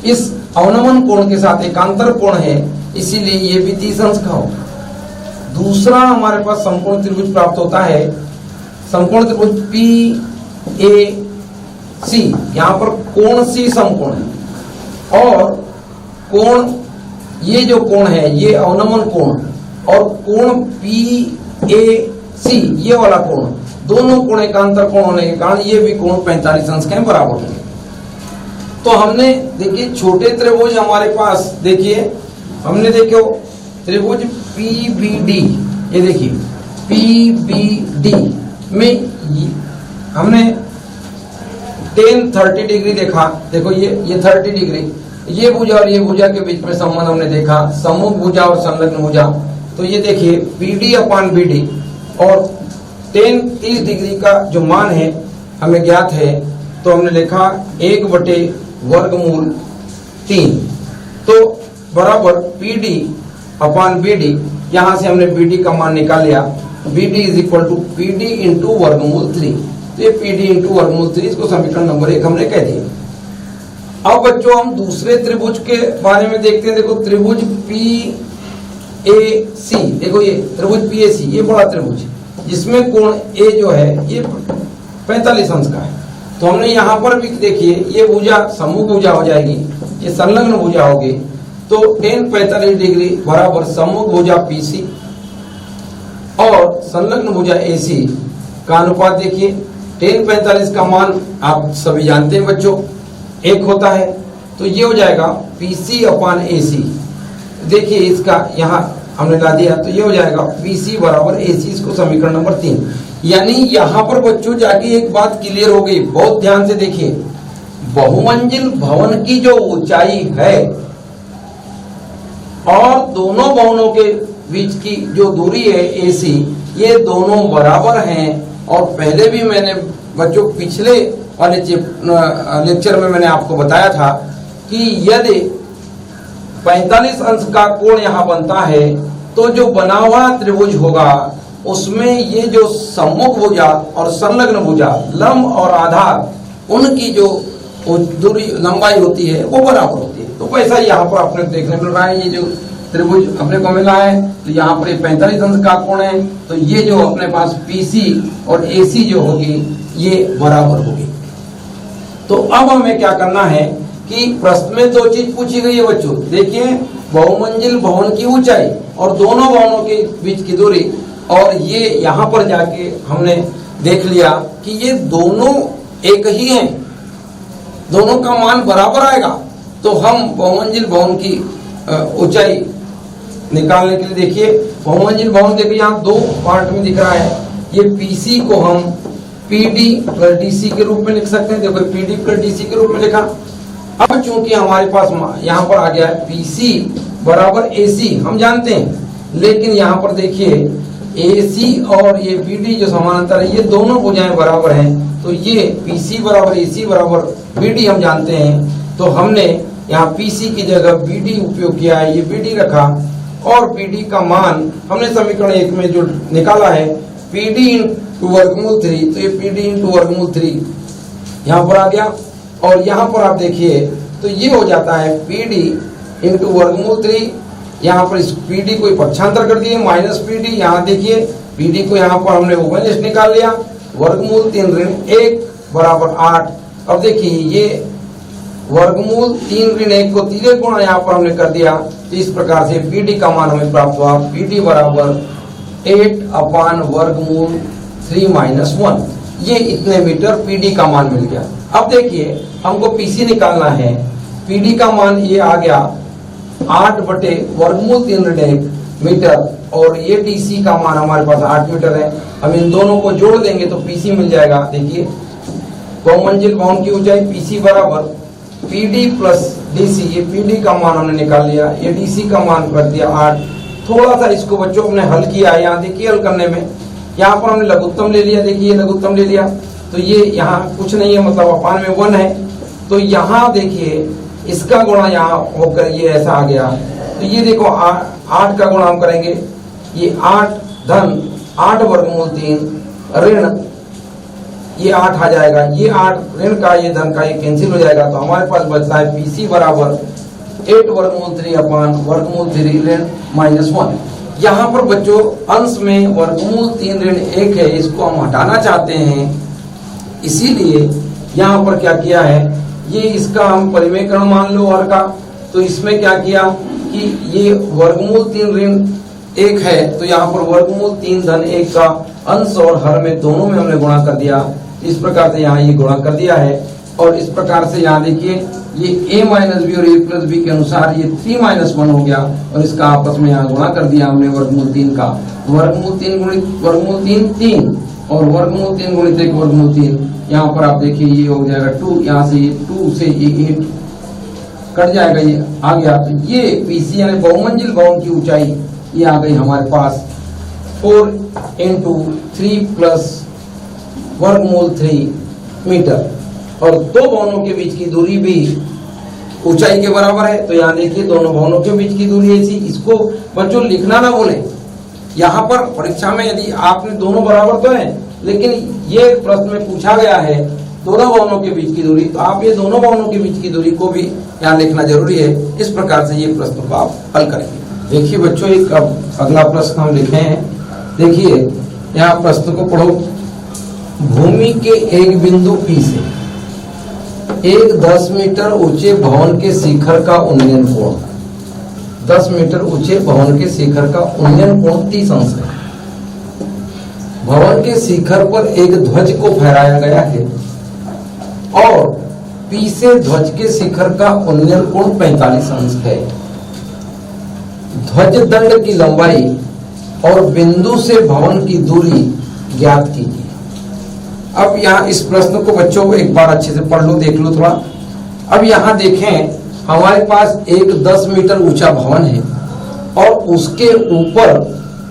इस अवनमन कोण के साथ एकांतर कोण है, इसीलिए ये भी 30 अंश का होगा। दूसरा हमारे पास समकोण त्रिभुज प्राप्त होता है, समकोण त्रिभुज PAC, यहाँ पर कोण C समकोण है, और कोण, ये जो कोण है ये अवनमन कोण, और कोण PAC ये वाला कोण, दोनों कोण एकांतर कोण होने के कारण ये भी कोण 45 अंश के बराबर होंगे। तो हमने देखिए छोटे त्रिभुज हमारे पास, देखिए हमने देखो त्रिभुज PBD, ये देखिए PBD में हमने 10-30 डिग्री देखा। देखो ये 30 डिग्री, ये भुजा और ये भुजा के बीच में संबंध हमने देखा, समूह भुजा और संलग्न भुजा। तो ये देखिए PD अपान BD, और 30 डिग्री का जो मान है हमें ज्ञात है, तो हमने लिखा 1/वर्गमूल 3, तो बराबर PD अपान BD, यहां से हमने BD का मान निकाल लिया, BD is equal to PD into वर्गमूल 3। तो ये PD इंटू वर्गमूल 3, इसको समीकरण नंबर 1 हमने कह दिया। अब बच्चों हम दूसरे त्रिभुज के बारे में देखते हैं। देखो त्रिभुज PAC, देखो ये त्रिभुज PAC, ये बड़ा त्रिभुज जिसमें कोण A जो है ये 45 अंश का है। तो हमने यहाँ पर भी देखिए, ये भुजा समूह भुजा हो जाएगी, ये संलग्न भुजा होगी, तो 10-45 डिग्री बराबर समूह भुजा PC और संलग्न भुजा AC का अनुपात देखिए 10-45 का मान आप सभी जानते हैं बच्चों 1 होता है, तो ये हो जाएगा PC अपान AC। देखिए इसका यहाँ हमने ला दिया, तो ये हो जाएगा PC बराबर AC, इसको समीकरण नंबर 3। यानी यहाँ पर बच्चों जाके एक बात क्लियर हो गई, बहुत ध्यान से देखिए। बहुमंजिल भवन की जो ऊंचाई है और दोनों भवनों के बीच की जो दूरी है AC, ये दोनों बराबर हैं। और पहले भी मैंने बच्चों पिछले वाले लेक्चर में मैंने आपको बताया था कि यदि 45 अंश का कोण यहाँ बनता है तो जो बना हुआ त्रिभुज होगा उसमें ये जो सम्मुख भुजा और संलग्न भुजा, लंब और आधार, उनकी जो दूरी लंबाई होती है वो बराबर होती है। तो वैसा यहाँ पर अपने देखने मिल रहा है, ये जो त्रिभुज अपने को मिला है तो यहाँ पर 45 अंश का कोण है, तो ये जो अपने पास PC और AC जो होगी ये बराबर होगी। तो अब हमें क्या करना है कि प्रश्न में दो चीज पूछी गई है बच्चों, देखिए बहुमंजिल भवन की ऊंचाई और दोनों भवनों के बीच की दूरी, और ये यहाँ पर जाके हमने देख लिया कि ये दोनों एक ही हैं, दोनों का मान बराबर आएगा। तो हम बहुमंजिल भवन की ऊंचाई निकालने के लिए देखिए बहुमंजिल भवन देखिए यहाँ दो पार्ट में दिख रहा है। ये PC को हम PD प्लस DC के रूप में लिख सकते हैं। देखो PD प्लस DC के रूप में लिखा। अब चूंकि हमारे पास यहाँ पर आ गया है PC बराबर AC, हम जानते हैं, लेकिन यहाँ पर देखिए AC और ये BD जो समानांतर है ये दोनों भुजाएं बराबर हैं, तो ये PC बराबर AC बराबर BD हम जानते हैं। तो हमने यहाँ PC की जगह BD उपयोग किया है, ये BD रखा और BD का मान हमने समीकरण 1 में जो निकाला है PD इंटू वर्गमूल 3, तो ये PD इंटू वर्गमूल 3 यहाँ पर आ गया। और यहाँ पर आप देखिए तो ये हो जाता है PD इंटू वर्गमूल 3, यहाँ पर इस PD को पक्षांतर कर दिए माइनस PD, यहाँ देखिए PD को यहाँ पर हमने ओवनलेस निकाल लिया, वर्गमूल 3 ऋण 1 बराबर 8। अब देखिए ये वर्गमूल 3 ऋण 1 को तीसरे गुणा यहाँ पर हमने कर दिया, तो इस प्रकार से PD का मान हमें प्राप्त हुआ, PD बराबर 8 अपान वर्गमूल 3 माइनस 1, ये इतने मीटर PD का मान मिल गया। अब देखिए हमको PC निकालना है, PD का मान ये आ गया 8 बटे वर्गमूल 3 ऋण 1 मीटर, और ये DC का मान हमारे पास 8 मीटर है। हम इन दोनों को जोड़ देंगे तो PC मिल जाएगा। देखिए बहुमंजिल भवन की ऊंचाई PC बराबर PD प्लस DC, ये PD का मान हमने निकाल लिया, ये DC का मान रख दिया 8। थोड़ा सा इसको बच्चों हमने हल किया है, यहाँ देखिए हल करने में यहाँ पर हमने लघुत्तम ले लिया, देखिए लघुत्तम ले लिया तो ये यहाँ कुछ नहीं है, मतलब अपान में 1 है। तो यहाँ देखिए इसका गुणा यहाँ होकर ये ऐसा आ गया, तो ये देखो 8 का गुणा हम करेंगे, ये 8 धन 8 वर्गमूल 3 ऋण ये 8 आ जाएगा, ये 8 ऋण का ये धन का ये कैंसिल हो जाएगा, तो हमारे पास बचता है PC बराबर 8 वर्गमूल 3 अपान वर्गमूल 3 ऋण माइनस 1। यहाँ पर बच्चों अंश में वर्गमूल 3 ऋण 1 है, इसको हम हटाना चाहते हैं, इसीलिए यहाँ पर क्या किया है, ये इसका हम परिमेयकरण मान लो हर का, तो इसमें क्या किया कि ये वर्गमूल 3 ऋण 1 है, तो यहाँ पर वर्गमूल 3 धन 1 का अंश और हर में दोनों में हमने गुणा कर दिया। इस प्रकार से यहाँ ये गुणा कर दिया है, और इस प्रकार से यहाँ देखिए ये a माइनस बी और a प्लस बी के अनुसार ये 3 माइनस 1 हो गया, और इसका आपस में यहाँ गुणा कर दिया हमने वर्गमूल 3 का, वर्गमूल 3 गुणित वर्गमूल 3 और वर्गमूल 3 गुणित 1 वर्गमूल 3। यहाँ पर आप देखिए ये हो जाएगा 2, यहाँ से ये 2 से ये 8 कट जाएगा, ये आ गया। तो ये PC यानी बहुमंजिल भवन की ऊंचाई ये आ गई हमारे पास 4 इंटू 3 प्लस वर्गमूल 3 मीटर, और दो भवनों के बीच की दूरी भी ऊंचाई के बराबर है। तो यहाँ देखिए दोनों भवनों के बीच की दूरी ऐसी, इसको बच्चों लिखना ना भूलें। यहाँ पर परीक्षा में यदि आपने दोनों बराबर तो है, लेकिन ये प्रश्न में पूछा गया है दोनों भवनों के बीच की दूरी, तो आप ये दोनों भवनों के बीच की दूरी को भी यहाँ लिखना जरूरी है। इस प्रकार से ये प्रश्न को आप हल करेंगे। देखिए बच्चों एक अब अगला प्रश्न हम लिखे हैं, देखिए यहाँ प्रश्न को पढ़ो। भूमि के एक बिंदु P से एक 10 मीटर ऊंचे भवन के शिखर का उन्नयन कोण, 10 मीटर ऊंचे भवन के शिखर का उन्नयन कोण 30 अंश है। भवन के शिखर पर एक ध्वज को फहराया गया है और P से ध्वज के शिखर का उन्नयन कोण 45 अंश है। ध्वज दंड की लंबाई और बिंदु से भवन की दूरी ज्ञात कीजिए। अब यहाँ इस प्रश्न को बच्चों एक बार अच्छे से पढ़ लो, देख लो थोड़ा। अब यहाँ देखें हमारे पास एक 10 मीटर ऊंचा भवन है और उसके ऊपर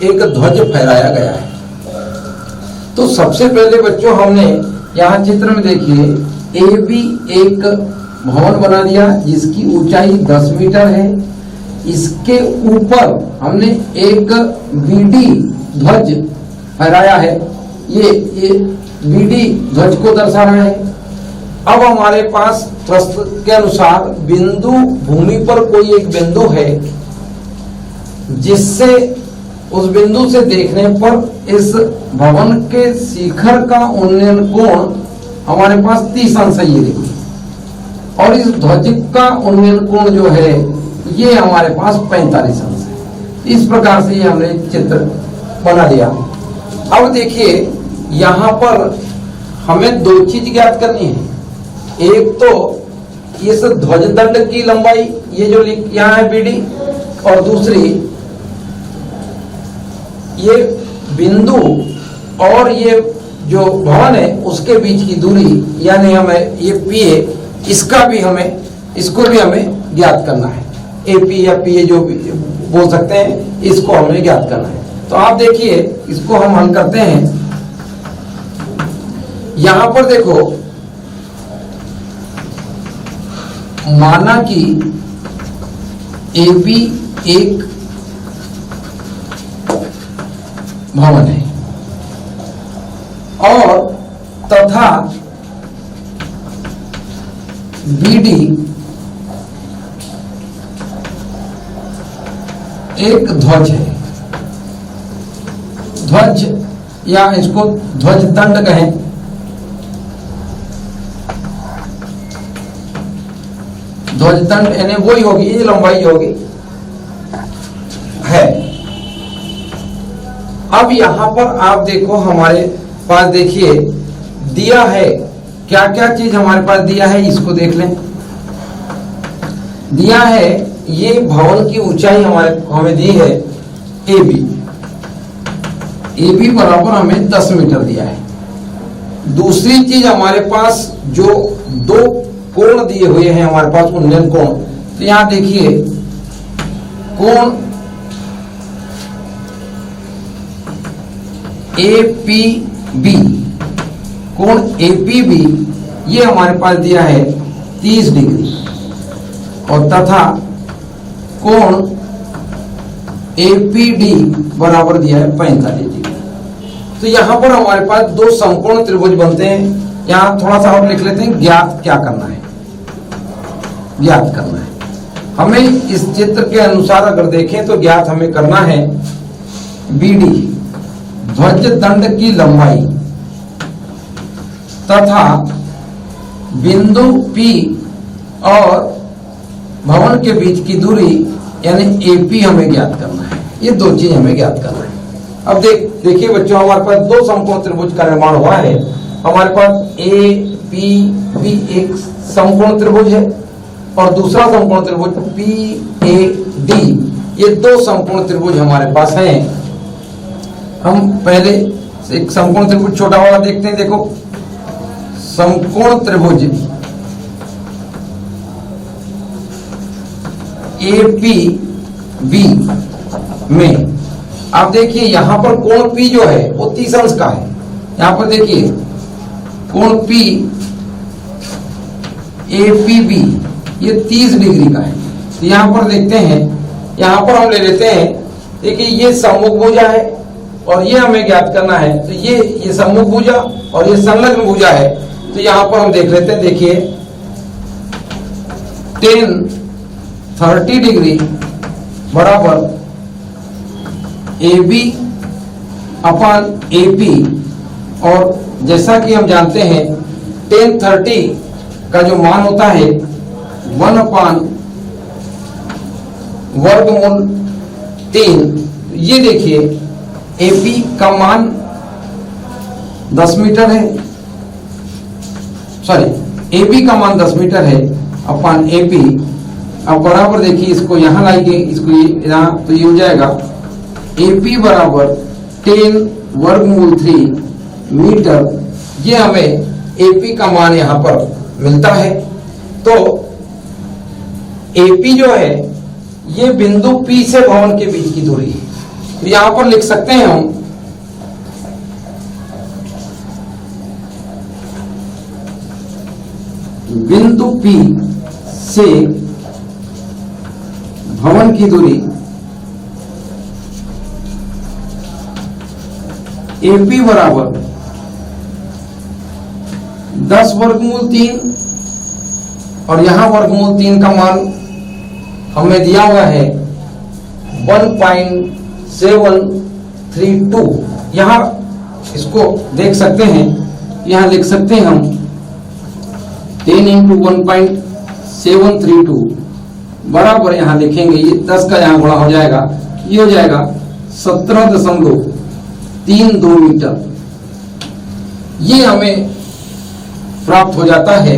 एक ध्वज फहराया गया है। तो सबसे पहले बच्चों हमने यहाँ चित्र में देखिए ए बी एक भवन बना दिया जिसकी ऊंचाई 10 मीटर है। इसके ऊपर हमने एक बीडी ध्वज फहराया है। ये बीडी ध्वज को दर्शा रहा है। अब हमारे पास प्रश्न के अनुसार बिंदु भूमि पर कोई एक बिंदु है जिससे उस बिंदु से देखने पर इस भवन के शिखर का उन्नयन कोण हमारे पास 30 अंश है ये देखिए, और इस ध्वज का उन्नयन कोण जो है ये हमारे पास 45 अंश है। इस प्रकार से ये हमने चित्र बना दिया। अब देखिए यहाँ पर हमें दो चीज ज्ञात करनी है। एक तो इस ध्वज दंड की लंबाई ये जो यहाँ है बीडी, और दूसरी ये बिंदु और ये जो भवन है उसके बीच की दूरी, यानी हमें ये पी है, इसको भी हमें ज्ञात करना है। एपी या पी जो भी बोल सकते हैं, इसको हमें ज्ञात करना है। तो आप देखिए इसको हम हल करते हैं। यहां पर देखो माना कि ए बी एक भवन है और तथा बीडी एक ध्वज है। ध्वज या इसको ध्वज दंड कहें। ध्वज दंड यानी वही होगी, ये लंबाई होगी है। अब यहां पर आप देखो हमारे पास देखिए दिया है, क्या क्या चीज हमारे पास दिया है इसको देख लें। दिया है ये भवन की ऊंचाई हमें दी है ए बी बराबर हमें 10 मीटर दिया है। दूसरी चीज हमारे पास जो दो कोण दिए हुए हैं हमारे पास उन्नयन कोण, तो यहां देखिए कोण APB, कोण APB ये हमारे पास दिया है 30 डिग्री और तथा कोण APD बराबर दिया है 45 डिग्री। तो यहां पर हमारे पास दो समकोण त्रिभुज बनते हैं। यहां थोड़ा सा और लिख लेते हैं, ज्ञात क्या करना है, ज्ञात करना है हमें इस चित्र के अनुसार अगर देखें तो ज्ञात हमें करना है BD ध्वज दंड की लंबाई तथा बिंदु P और भवन के बीच की दूरी यानी AP हमें ज्ञात करना है। ये दो चीज हमें ज्ञात करना है। अब देखिए बच्चों हमारे पास दो समकोण त्रिभुज का निर्माण हुआ है। हमारे पास APB एक समकोण त्रिभुज है और दूसरा समकोण त्रिभुज PAD, ये दो समकोण त्रिभुज हमारे पास हैं। हम पहले एक समकोण त्रिभुज छोटा वाला देखते हैं। देखो समकोण त्रिभुज APB में आप देखिए यहां पर कोण P जो है वो 30 अंश का है। यहां पर देखिए कोण P APB ये 30 डिग्री का है। तो यहां पर देखते हैं, यहां पर हम ले लेते हैं, देखिए ये सम्मुख भुजा है और ये हमें ज्ञात करना है। तो ये सम्मुख भुजा और ये संलग्न भुजा है। तो यहां पर हम देख लेते हैं, देखिए 30 डिग्री बराबर AB अपान AP, और जैसा कि हम जानते हैं 1030 का जो मान होता है 1 अपान वर्गमूल 3। ये देखिए AP का मान 10 मीटर है, सॉरी AB का मान 10 मीटर है अपान AP। अब बराबर देखिए इसको यहां लाएंगे, इसको यहां, तो ये हो जाएगा AP बराबर 10 वर्गमूल 3 मीटर। ये हमें AP का मान यहां पर मिलता है। तो एपी जो है ये बिंदु P से भवन के बीच की दूरी है। तो यहां पर लिख सकते हैं हम बिंदु P से भवन की दूरी AP बराबर 10 वर्गमूल 3 और यहां वर्गमूल 3 का मान हमें दिया हुआ है 1.732। यहां इसको देख सकते हैं, यहां लिख सकते हैं हम 10 इंटू 1.732 बराबर यहां लिखेंगे, ये 10 का यहां गुणा हो जाएगा, ये हो जाएगा 17.32 मीटर। ये हमें प्राप्त हो जाता है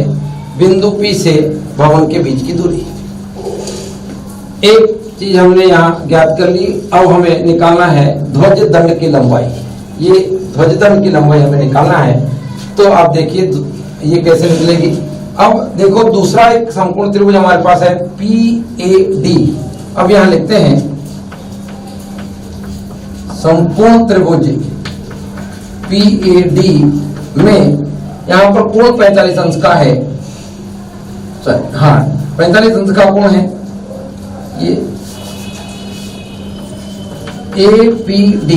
बिंदु P से भवन के बीच की दूरी। एक चीज हमने यहाँ ज्ञात कर ली, अब हमें निकालना है ध्वज दंड की लंबाई। ये ध्वज दंड की लंबाई हमें निकालना है। तो आप देखिए ये कैसे निकलेगी। अब देखो दूसरा एक समकोण त्रिभुज हमारे पास है PAD। अब यहां लिखते हैं समकोण त्रिभुज PAD में यहां पर कोण 45 अंश का है, हाँ 45 अंश का कोण है। ये APD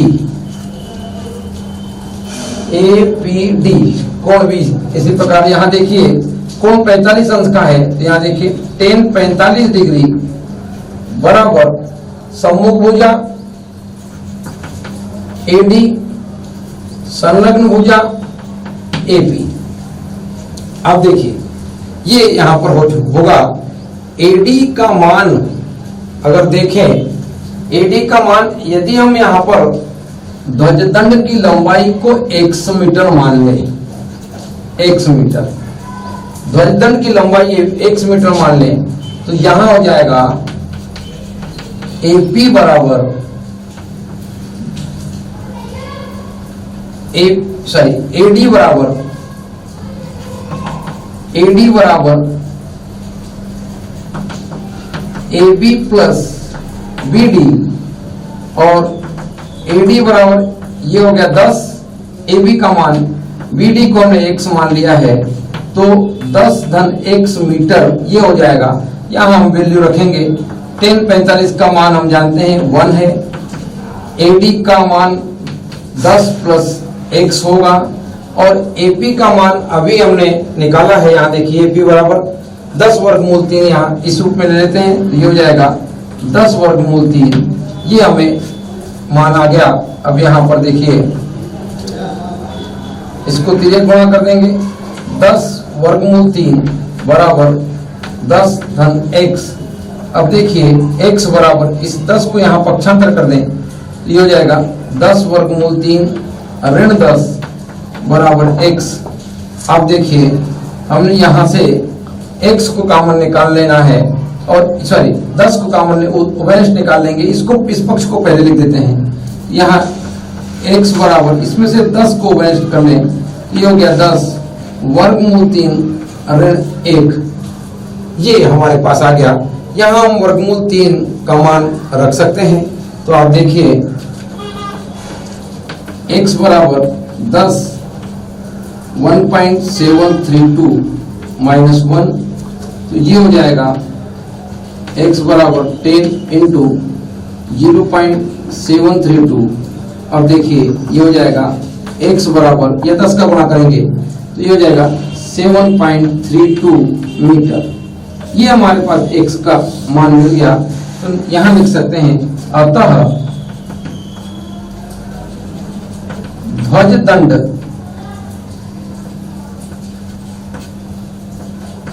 कोण भी इसी प्रकार यहां देखिए कोण 45 अंश का है। तो यहां देखिए tan 45 डिग्री बराबर सम्मुख भुजा AD संलग्न भुजा AP। अब देखिए ये यहां पर होगा AD का मान, अगर देखें AD का मान, यदि हम यहां पर ध्वजदंड की लंबाई को 100 मीटर मान लें, 100 मीटर ध्वजदंड की लंबाई 100 मीटर मान लें, तो यहां हो जाएगा AP बराबर AD बराबर AB प्लस BD और AD बराबर ये हो गया 10, AB का मान BD को हमने 100 मान लिया है, तो 10 धन 100 मीटर ये हो जाएगा। यहां हम वैल्यू रखेंगे। tan 45 का मान हम जानते हैं 1 है, AD का मान 10 प्लस x होगा और AP का मान अभी हमने निकाला है। यहाँ देखिए AP बराबर 10 वर्गमूल 3, यहाँ इस रूप में ले लेते हैं, ये हो जाएगा 10 वर्गमूल 3, ये हमें मान आ गया। अब यहाँ पर देखिए इसको तिर्यक गुणा कर देंगे, 10 वर्गमूल 3 बराबर 10 धन x। अब देखिए x बराबर इस 10 को यहाँ पक्षांतर कर दें, ये हो जाएगा 10 वर्गमूल 3 ऋण 10 बराबर x। अब देखिए हमने यहां से x को कॉमन निकाल लेना है, और 10 को कॉमन उभयनिष्ठ निकाल लेंगे। इसको इस पक्ष को पहले लिख देते हैं, यहाँ x बराबर इसमें से 10 को उभयनिष्ठ कर लें, ये हो गया 10 वर्गमूल 3 ऋण 1, ये हमारे पास आ गया। यहाँ हम वर्गमूल 3 का मान रख सकते हैं। तो आप देखिए x बराबर 10 1.732 माइनस 1, तो ये हो जाएगा x बराबर 10 इंटू 0.732। अब देखिए ये हो जाएगा x बराबर, ये 10 का गुणा करेंगे तो ये हो जाएगा 7.32 मीटर। ये हमारे पास x का मान मिल गया। तो यहां लिख सकते हैं अतः ध्वजदंड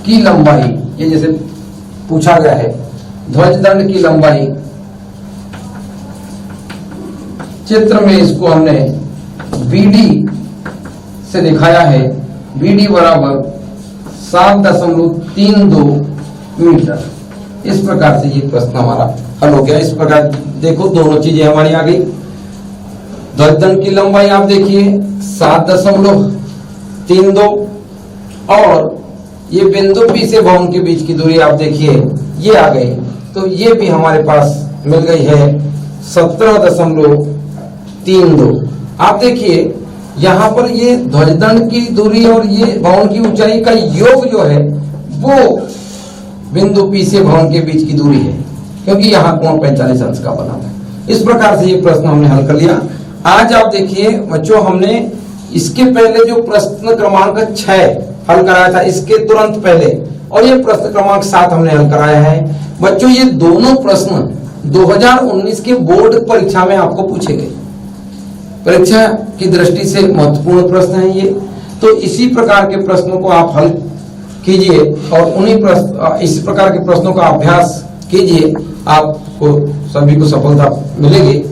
की लंबाई, ये जैसे पूछा गया है, ध्वजदंड की लंबाई, चित्र में इसको हमने BD से दिखाया है, BD बराबर 7.32 मीटर। इस प्रकार से ये प्रश्न हमारा हल हो गया। इस प्रकार देखो दोनों चीजें हमारी आ गई। ध्वजदंड की लंबाई आप देखिए 7.32 और ये बिंदु P से भवन के बीच की दूरी आप देखिए ये आ गई, तो ये भी हमारे पास मिल गई है 17.32। आप देखिए यहाँ पर ये ध्वजदंड की दूरी और ये भवन की ऊंचाई का योग जो है वो बिंदु P से भवन के बीच की दूरी है, क्योंकि यहाँ कोण 45 अंश का बना था। इस प्रकार से ये प्रश्न हमने हल कर लिया। आज आप देखिए बच्चों, हमने इसके पहले जो प्रश्न क्रमांक 6 हल कराया था, इसके तुरंत पहले, और ये प्रश्न क्रमांक 7 हमने हल कराया है। बच्चों ये दोनों प्रश्न 2019 के बोर्ड परीक्षा में आपको पूछे गए, परीक्षा की दृष्टि से महत्वपूर्ण प्रश्न है ये। तो इसी प्रकार के प्रश्नों को आप हल कीजिए और इस प्रकार के प्रश्नों का अभ्यास कीजिए, आपको सभी को सफलता मिलेगी।